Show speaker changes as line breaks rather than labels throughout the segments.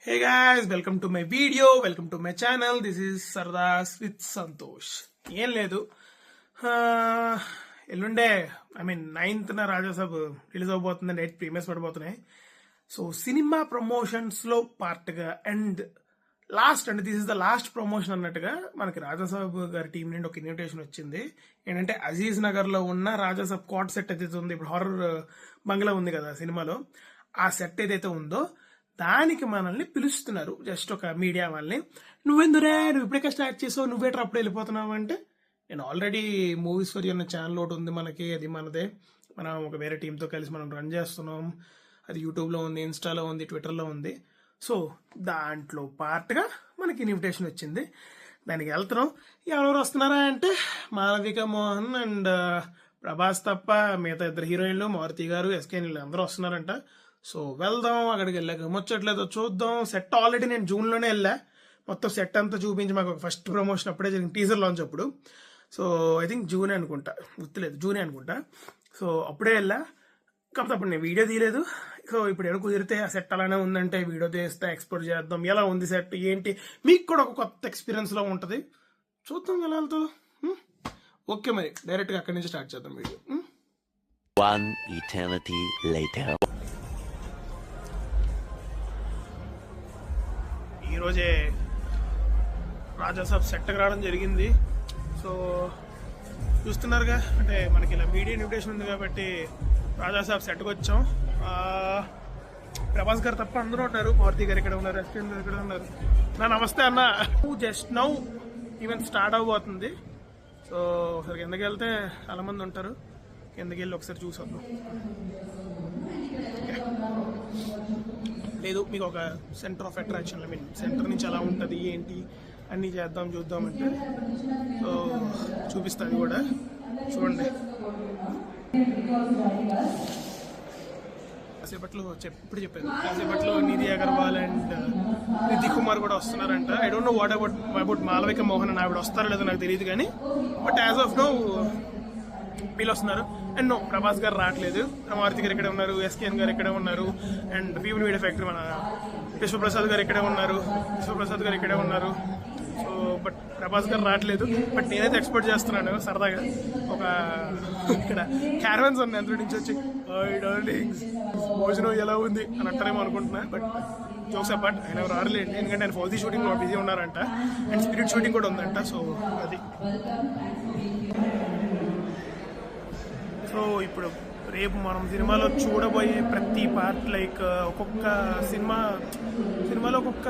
Hey guys, welcome to my video, welcome to my channel. This is Sardas with Santosh. ఏం లేదు, ఎల్లుండే ninth Raja Saab release అవబోతుంది. Night premieres పడిపోతున్నాయి. So cinema promotions లో part గా and last అంటే this is the last promotion అన్నట్టుగా మనకి రాజాసాబ్ గారి టీం నుండి ఒక ఇన్విటేషన్ వచ్చింది. ఏంటంటే అజీజ్ నగర్ లో ఉన్న రాజాసాబ్ కాట్ సెట్ ఏదైతే ఉంది, ఇప్పుడు హారర్ బంగ్లా ఉంది కదా సినిమాలో, ఆ సెట్ ఏదైతే ఉందో దానికి మనల్ని పిలుస్తున్నారు. జస్ట్ ఒక మీడియా వాళ్ళని, నువ్వెందురే నువ్వు ఇప్పుడే స్టార్ట్ చేసావు, నువ్వేట్రా అప్పుడే వెళ్ళిపోతున్నావు అంటే, నేను ఆల్రెడీ మూవీస్ ఫర్ అన్న ఛానల్ ఒకటి ఉంది మనకి, అది మనదే. మనం ఒక వేరే టీంతో కలిసి మనం రన్ చేస్తున్నాం. అది యూట్యూబ్లో ఉంది, ఇన్స్టాలో ఉంది, ట్విట్టర్లో ఉంది. సో దాంట్లో పార్ట్గా మనకి ఇన్విటేషన్ వచ్చింది, దానికి వెళ్తున్నాం. ఎవరెవరు వస్తున్నారా అంటే మాలవిక మోహన్ అండ్ ప్రభాస్ తప్ప మిగతా ఇద్దరు హీరోయిన్లు, మారుతి గారు, ఎస్కే నీళ్ళు అందరూ వస్తున్నారంట. సో వెళ్దాం. అక్కడికి వెళ్ళాక ముచ్చట్లేదో చూద్దాం. సెట్ ఆల్రెడీ నేను జూన్లోనే వెళ్ళా, మొత్తం సెట్ అంతా చూపించి మాకు ఫస్ట్ ప్రమోషన్ అప్పుడే జరిగింది, టీజర్ లాంచ్ అప్పుడు. సో ఐ థింక్ జూనే అనుకుంటా, గుర్తులేదు, జూనే అనుకుంటా. సో అప్పుడే వెళ్ళా, కాకపోతే అప్పుడు నేను వీడియో తీయలేదు. సో ఇప్పుడు ఎక్కడ కుదిరితే ఆ సెట్ అలానే ఉందంటే వీడియో తీస్తే ఎక్స్పోర్ట్ చేద్దాం. ఎలా ఉంది సెట్ ఏంటి, మీకు కూడా ఒక కొత్త ఎక్స్పీరియన్స్ లో ఉంటుంది. చూద్దాం ఎలా వెళ్తుందో. ఓకే, మరి డైరెక్ట్గా అక్కడి నుంచి స్టార్ట్ చేద్దాం వీడియో.
One eternity later.
ఈరోజే రాజాసాబ్ సెట్కి రావడం జరిగింది. సో చూస్తున్నారుగా, అంటే మనకి ఇలా మీడియా ఇన్విటేషన్ ఉంది కాబట్టి రాజాసాబ్ సెట్కి వచ్చాం. ప్రభాస్ గారు తప్ప అందరూ ఉన్నారు, మారుతి గారు ఇక్కడ ఉన్నారు, ఎస్పీ గారు ఇక్కడ ఉన్నారు. నా నమస్తే అన్న. జస్ట్ నౌ ఈవెంట్ స్టార్ట్ అవబోతుంది. సో ఒకసారి కిందకి వెళ్తే చాలా మంది ఉంటారు, కిందకి వెళ్ళి ఒకసారి చూసొద్దాం. లేదు, మీకు ఒక సెంటర్ ఆఫ్ అట్రాక్షన్, సెంటర్ నుంచి ఎలా ఉంటుంది ఏంటి అన్నీ చేద్దాం చూద్దామంటే, సో చూపిస్తాను కూడా. చూడండి, కాసేపట్లో ఇప్పుడు చెప్పాను, కాసేపట్లో నిధి అగర్వాల్ అండ్ నిధి కుమార్ కూడా వస్తున్నారంట. I don't know what about Malavika Mohan అని ఆవిడ వస్తారో లేదో నాకు తెలియదు కానీ, బట్ యాజ్ ఆఫ్ నో వీళ్ళు వస్తున్నారు. అండ్ నో, ప్రభాస్ గారు రావట్లేదు, మారుతి గారు ఇక్కడే ఉన్నారు, ఎస్కేఎన్ గారు ఇక్కడే ఉన్నారు, అండ్ పీపుల్ మీడియా ఫ్యాక్టరీ మన విశ్వప్రసాద్ గారు ఇక్కడే ఉన్నారు. సో బట్ ప్రభాస్ గారు రావట్లేదు. బట్ నేనైతే ఎక్స్పెక్ట్ చేస్తున్నాను సరదాగా, ఒక ఇక్కడ క్యారవన్స్ ఉన్నాయి, అందులో నుంచి వచ్చి భోజనం ఎలా ఉంది అని అంటారేమో అనుకుంటున్నా. బట్ జోక్స్ అపార్ట్, ఆయన రాడలేండి, ఎందుకంటే ఆయన ఫౌజీ షూటింగ్ లో బిజీ ఉన్నారంట, అండ్ స్పిరిట్ షూటింగ్ కూడా ఉందంట. సో అది. సో ఇప్పుడు రేపు మనం సినిమాలో చూడబోయే ప్రతి పార్ట్, లైక్ ఒక్కొక్క సినిమాలో ఒక్కొక్క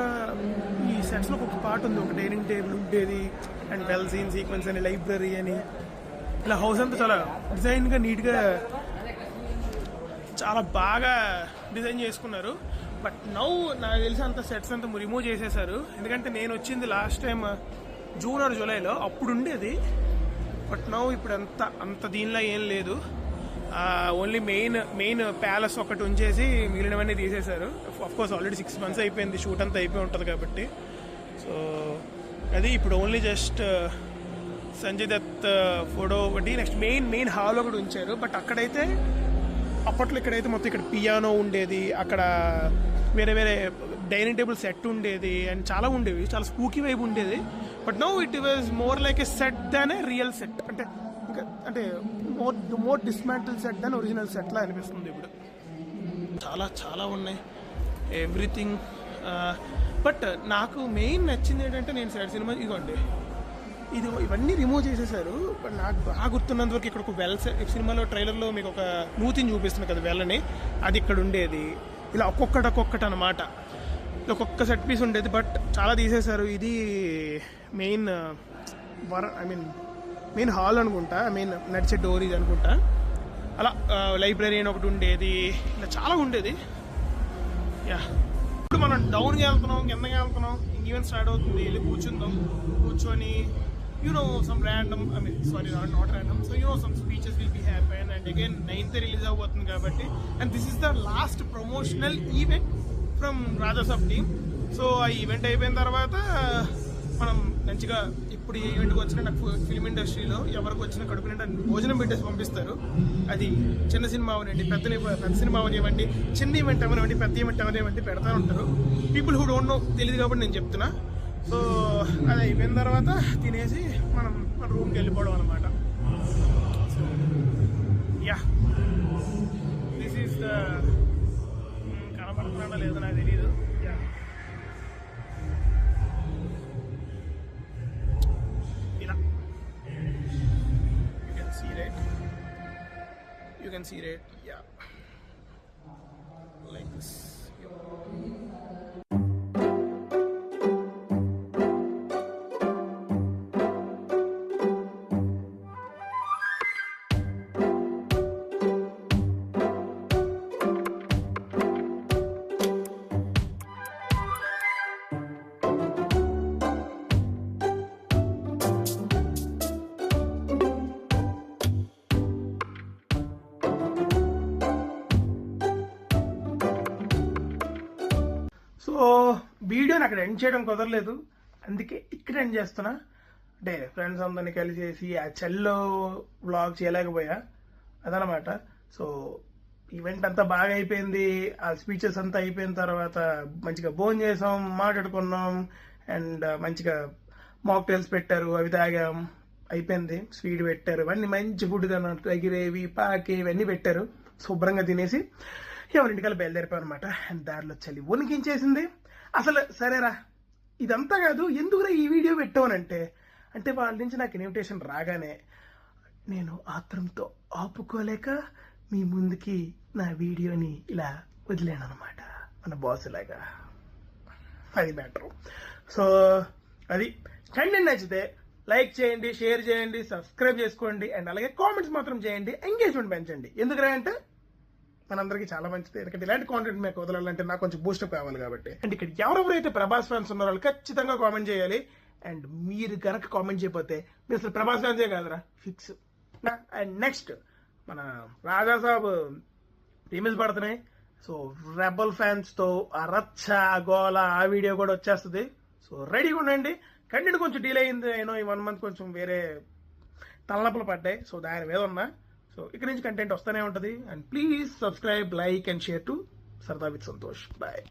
ఈ సెట్స్లో ఒక్కొక్క పార్ట్ ఉంది. ఒక డైనింగ్ టేబుల్ ఉండేది, అండ్ వెల్ సీన్ సీక్వెన్స్ అని, లైబ్రరీ అని, ఇలా హౌస్ అంతా చాలా డిజైన్గా నీట్గా చాలా బాగా డిజైన్ చేసుకున్నారు. బట్ నౌ నాకు తెలిసి అంత సెట్స్ అంతా రిమూవ్ చేసేసారు, ఎందుకంటే నేను వచ్చింది లాస్ట్ టైం జూన్ ఆర్ జూలైలో, అప్పుడు ఉండేది. బట్ నౌ ఇప్పుడు అంత దీనిలో ఏం లేదు. ఓన్లీ మెయిన్ ప్యాలెస్ ఒకటి ఉంచేసి మిగిలినవన్నీ తీసేశారు. అఫ్కోర్స్ ఆల్రెడీ 6 months అయిపోయింది, షూట్ అంతా అయిపోయి ఉంటుంది కాబట్టి. సో అది ఇప్పుడు only just Sanjay Dutt photo ఒకటి, నెక్స్ట్ మెయిన్ హాల్ ఒకటి ఉంచారు. బట్ అక్కడైతే అప్పట్లో ఇక్కడైతే మొత్తం ఇక్కడ పియానో ఉండేది, అక్కడ వేరే డైనింగ్ టేబుల్ సెట్ ఉండేది, అండ్ చాలా ఉండేవి, చాలా స్పూకీ వైబ్ ఉండేది. But now it was more like a set than A real set, అంటే మోర్ డిస్మాంటిల్ సెట్ దాన్ ఒరిజినల్ సెట్ లా అనిపిస్తుంది ఇప్పుడు. చాలా ఉన్నాయి, ఎవ్రీథింగ్. బట్ నాకు మెయిన్ నచ్చింది ఏంటంటే, నేను సినిమా ఇదిగోండి, ఇవన్నీ రిమూవ్ చేసేసారు. బట్ నాకు బాగా గుర్తున్నంత వరకు ఇక్కడ ఒక వెల్ సెట్, సినిమాలో ట్రైలర్లో మీకు ఒక మూతిని చూపిస్తుంది కదా వెల్లని, అది ఇక్కడ ఉండేది. ఇలా ఒక్కొక్కటి అనమాట, ఒక్కొక్క సెట్ పీస్ ఉండేది. బట్ చాలా తీసేశారు. ఇది మెయిన్ హాల్ అనుకుంటా, మెయిన్ నడిచే డోర్ ఇది అనుకుంటా. అలా లైబ్రరీ అని ఒకటి ఉండేది, ఇలా చాలా ఉండేది. యా, ఇప్పుడు మనం డౌన్కి వెళ్తున్నాం, కిందకి వెళ్తున్నాం, ఈవెంట్ స్టార్ట్ అవుతుంది. వెళ్ళి కూర్చొని some random, not random, so some speeches will be happen, and again 9th release avuthundi kabatti, and this is the last promotional event from Rajasab team. So ఆ ఈవెంట్ అయిపోయిన తర్వాత మనం మంచిగా ఎప్పుడు ఏ ఈవెంట్కి వచ్చినా నాకు ఫిల్మ్ ఇండస్ట్రీలో ఎవరికి వచ్చినా కడుపు నిండా భోజనం పెట్టేసి పంపిస్తారు. అది చిన్న సినిమా అవనివ్వండి, పెద్ద సినిమా అవనివ్వండి, చిన్న ఈవెంట్ అవనివ్వండి, పెద్ద ఈవెంట్ అవనివ్వండి పెడతా ఉంటారు. పీపుల్ హూ డోంట్ నో తెలియదు కాబట్టి నేను చెప్తున్నా. సో అది అయిపోయిన తర్వాత తినేసి మనం మన రూమ్కి వెళ్ళిపోవడం అనమాట. So yeah, this is the కనబడుతున్నాడో లేదో నాకు తెలీదు. యా, ఇలా you can see right, yeah, like this. So వీడియోని అక్కడ ఎండ్ చేయడం కుదరలేదు, అందుకే ఇక్కడ ఎండ్ చేస్తున్నా. అంటే ఫ్రెండ్స్ అందరినీ కలిసేసి ఆ చెల్లో వ్లాగ్ చేయలేకపోయా, అదనమాట. సో ఈవెంట్ అంతా బాగా అయిపోయింది, ఆ స్పీచెస్ అంతా అయిపోయిన తర్వాత మంచిగా భోజనం చేసాం, మాట్లాడుకున్నాం, అండ్ మంచిగా మాక్టైల్స్ పెట్టారు, అవి తాగాం, అయిపోయింది. స్వీట్ పెట్టారు, ఇవన్నీ మంచి ఫుడ్ తిన్నట్టు ఎగిరేవి పాకి ఇవన్నీ పెట్టారు. శుభ్రంగా తినేసి ఎవరింటికల్లా బయలుదేరిపోయాం అనమాట. అండ్ దారిలో చలి వణికించేసింది అసలు. సరేరా ఇదంతా కాదు, ఎందుకురా ఈ వీడియో పెట్టావనంటే, అంటే వాళ్ళ నుంచి నాకు ఇన్విటేషన్ రాగానే నేను ఆత్రంతో ఆపుకోలేక మీ ముందుకి నా వీడియోని ఇలా వదిలేను అనమాట, మన బాస్ లాగా. అది మ్యాటర్. సో అది కంటెంట్ నచ్చితే లైక్ చేయండి, షేర్ చేయండి, సబ్స్క్రైబ్ చేసుకోండి, అండ్ అలాగే కామెంట్స్ మాత్రం చేయండి, ఎంగేజ్మెంట్ పెంచండి. ఎందుకంటే అంటే మనందరికీ చాలా మంచిది, ఎందుకంటే ఇలాంటి కాంటెంట్ మీకు వదలాలంటే నాకు కొంచెం బూస్టప్ కావాలి కాబట్టి. అండ్ ఇక్కడ ఎవరెవరైతే ప్రభాస్ ఫ్యాన్స్ ఉన్నారో వాళ్ళు ఖచ్చితంగా కామెంట్ చేయాలి. అండ్ మీరు కనుక కామెంట్ చేయకపోతే మీరు అసలు ప్రభాస్ ఫ్యాన్సే కాదురా, ఫిక్స్. అండ్ నెక్స్ట్ మన రాజాసాబ్ రీమిల్స్ పడుతున్నాయి. సో రెబల్ ఫ్యాన్స్ తో ఆ రచ్చ గోల ఆ వీడియో కూడా వచ్చేస్తుంది. సో రెడీగా ఉండండి. కంటెంట్ కొంచెం డీల్ అయింది, అయినో ఈ 1 month కొంచెం వేరే తలనొప్పులు పడ్డాయి. సో దాని మీద ఉన్నా. సో ఇక్కడ నుంచి కంటెంట్ వస్తూనే ఉంటుంది. And please subscribe, like and share to సరదా విత్ సంతోష్. బాయ్.